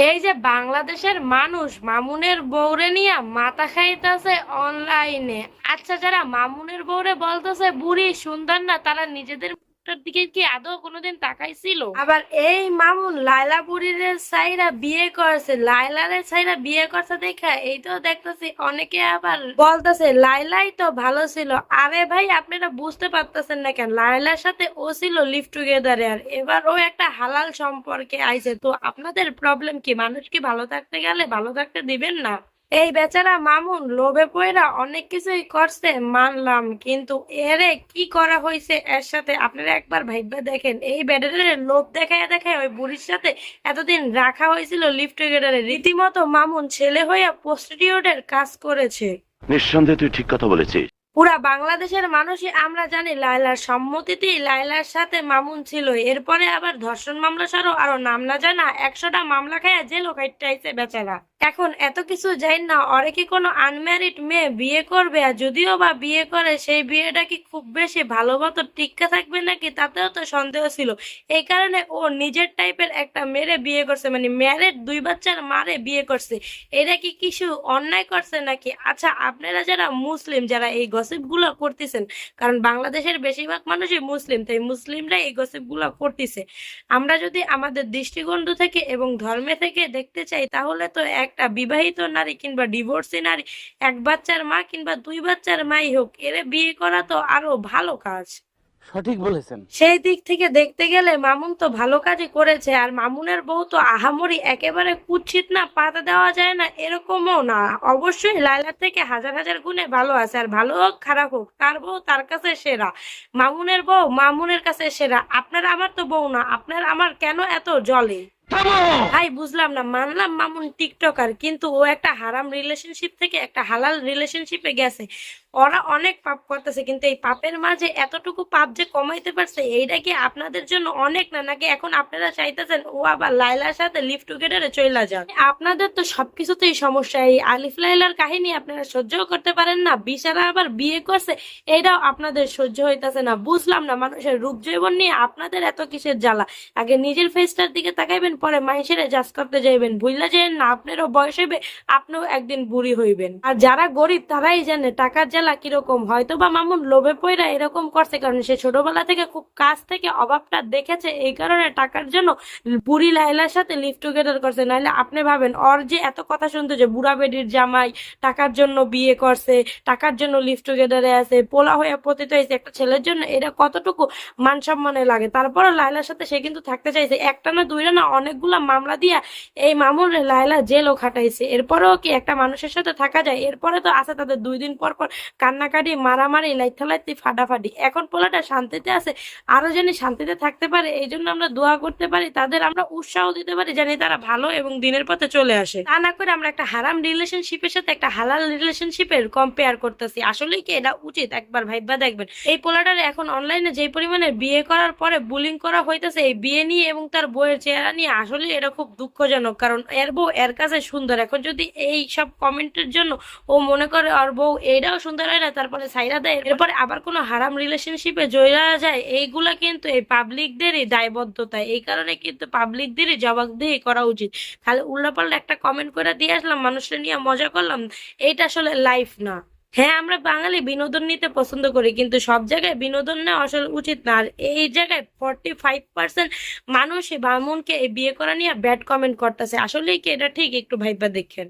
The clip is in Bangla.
এই যে বাংলাদেশের মানুষ মামুনের বউরে নিয়ে মাথা খাইতেছে অনলাইনে। আচ্ছা, যারা মামুনের বউরে বলতেছে বুড়ি সুন্দর না, তারা নিজেদের মুখটার দিকে কি আদৌ কোনোদিন তাকাইছিল? আবার এই মামুন লাইলা বুড়ির সাইরা বিয়ে করছে, লাইলারে সাইরা বিয়ে করছে দেখা এই তো দেখতেছি অনেকে আবার বলতেছে লাইলাই তো ভালো ছিল। আরে ভাই, আপনারা বুঝতে পারতেছেন না কেন? লাইলার সাথে ও ছিল লিভ টুগেদারে, আর এবার ও একটা হালাল সম্পর্কে আইছে। তো আপনাদের প্রবলেম কি? মানুষ কি ভালো থাকতে গেলে ভালো থাকতে দিবেন না? এই বেচারা মামুন লোভে পইরা অনেক কিছুই করছে মানলাম, কিন্তু এরে কি করা হয়েছে এর সাথে আপনারা একবার ভাইবা দেখেন। এই বেডারের লোভ দেখায় দেখায় ওই বুড়ির সাথে এতদিন রাখা হয়েছিল লিভ টুগেদারে। রীতিমতো মামুন ছেলে হইয়া প্রস্টিটিউটের কাজ করেছে। নিঃসন্দেহে তুই ঠিক কথা বলেছিস। পুরা বাংলাদেশের মানুষই আমরা জানি লায়লার সম্মতিতেই লায়লার সাথে মামুন ছিল। এরপরে আবার ধর্ষণ মামলা সরো আরো নাম না জানা 100টা মামলা খাইয়া জেলও খাইটাইছে বেচারা। এখন এত কিছু যাই না, ওরে কি কোনো আনম্যারিড মেয়ে বিয়ে করবে? আর যদিও বা বিয়ে করে, সেই বিয়েটা কি খুব বেশি ভালো মতো টিকে থাকবে নাকি, তাতেও তো সন্দেহ ছিল। এই কারণে ও নিজের টাইপের একটা মেরে বিয়ে করছে, মানে ম্যারেড 2 বাচ্চার মারে বিয়ে করছে। এটা কি কিছু অন্যায় করছে নাকি? আচ্ছা, আপনারা যারা মুসলিম, যারা এই গসিপ গুলো করতেছেন, কারণ বাংলাদেশের বেশিরভাগ মানুষই মুসলিম, তাই মুসলিমরা এই গসিপ গুলো করতেছে। আমরা যদি আমাদের দৃষ্টিকোণ থেকে এবং ধর্মে থেকে দেখতে চাই, তাহলে তো একটা বিবাহিত নারী কিংবা ডিভোর্সি নারী, 1 বাচ্চার মা কিংবা 2 বাচ্চার মাই হোক, এরে বিয়ে করা তো আরো ভালো কাজ। সঠিক বলেছেন। সেই দিক থেকে দেখতে গেলে মামুন তো ভালো কাজই করেছে। আর মামুনের বউ তো আহামরি একেবারে কুৎসিত না, পাতা দেওয়া যায় না এরকমও না। অবশ্যই লায়লার থেকে হাজার হাজার গুণে ভালো আছে, আর ভালো হোক খারাপ হোক তার বউ তার কাছে সেরা। মামুনের বউ মামুনের কাছে সেরা। আপনার আমার তো বউ না, আপনার আমার কেন এত জলে? ভাই বুঝলাম না, মানলাম মামুন টিকটকার, কিন্তু ও একটা হারাম রিলেশনশিপ থেকে একটা হালাল রিলেশনশিপে গেছে। ওরা অনেক পাপ করতেছে, কিন্তু এই পাপের মাঝে এতটুকু পাপ যে কমাইতে পারছে, এইটা কি আপনাদের জন্য অনেক না? নাকি এখন আপনারা চাইতেছেন ও আবার লাইলার সাথে লিভ টুগেদারে চলে যান? আপনাদের তো সবকিছুতেই সমস্যা। এই আলিফ লাইলার কাহিনী আপনারা সহ্যও করতে পারেন না, বিশারা আবার বিয়ে করছে এটাও আপনাদের সহ্য হইতাছে না। বুঝলাম না, মানুষের রূপ যৌবন নিয়ে আপনাদের এত কিসের জ্বালা? আগে নিজের ফেসটার দিকে তাকাইবেন, পরে মানুষের জাজ করতে যাইবেন। ভুললা যাইবেন না, আপনারও বয়স হইবে, আপনিও একদিন বুড়ি হইবেন। আর যারা গরিব তারাই জানে টাকার জ্বালা কিরকম। হয়তো বা মামুন লোভে পইরা এরকম করছে, কারণ সে ছোটবেলা থেকে খুব কাছ থেকে অভাবটা দেখেছে, এই কারণে টাকার জন্য বুড়ি লাইলার সাথে লিভ টুগেদার করছে। নাহলে আপনি ভাবেন, ওর যে এত কথা শুনতো যে বুড়া বেডির জামাই টাকার জন্য বিয়ে করছে, টাকার জন্য লিভ টুগেদারে আছে, পোলা হয়ে পতিত হয়েছে একটা ছেলের জন্য, এটা কতটুকু মান সম্মানে লাগে? তারপরে লাইলার সাথে সে কিন্তু থাকতে চাইছে। একটা না দুইটা না, অনেকগুলা মামলা দিয়া এই মামুন লাইলা জেলও খাটাইছে। এরপরেও কি একটা মানুষের সাথে থাকা যায়? এরপরে তো আছে তাদের 2 দিন পর পর কান্নাকাটি, মারামারি, লাইথালাইতি, ফাটাফাটি। এখন পোলাটা শান্তিতে আছে, আরো জানি শান্তিতে থাকতে পারে। এই জন্য আমরা দোয়া করতে পারি, তাদের আমরা উৎসাহ দিতে পারি, জানি তারা ভালো এবং দিনের পথে চলে আসে। তা না করে আমরা একটা হারাম রিলেশনশিপের সাথে একটা হালাল রিলেশনশিপের কম্পেয়ার করতেছি। আসলে কি এটা উচিত? একবার ভাইবা দেখবেন। এই পোলাটার এখন অনলাইনে যে পরিমাণে বিয়ে করার পরে বুলিং করা হইতেছে এই বিয়ে নিয়ে এবং তার বউয়ের চেহারা নিয়ে, আসলে এটা খুব দুঃখজনক। কারণ এর বউ এর কাছে সুন্দর। এখন যদি এই সব কমেন্টের জন্য ও মনে করে ওর বউ এইটাও সুন্দর হয় না, তারপরে সাইরা দেয়, এরপরে আবার কোনো হারাম রিলেশনশিপে জড়িয়ে যায়, এইগুলা কিন্তু এই পাবলিকদেরই দায়বদ্ধতা। এই কারণে কিন্তু পাবলিকদেরই জবাবদিহি করা উচিত। খালি উল্লাপাল্লা একটা কমেন্ট করে দিয়ে আসলাম, মানুষের নিয়ে মজা করলাম, এইটা আসলে লাইফ না। হ্যাঁ, আমরা বাঙালি বিনোদন নিতে পছন্দ করি, কিন্তু সব জায়গায় বিনোদন নেওয়া আসলে উচিত না। আর এই জায়গায় 45% মানুষ বামুনকে এই বিয়ে করা নিয়ে ব্যাড কমেন্ট করতেছে। আসলেই কি এটা ঠিক? একটু ভাইবা দেখেন।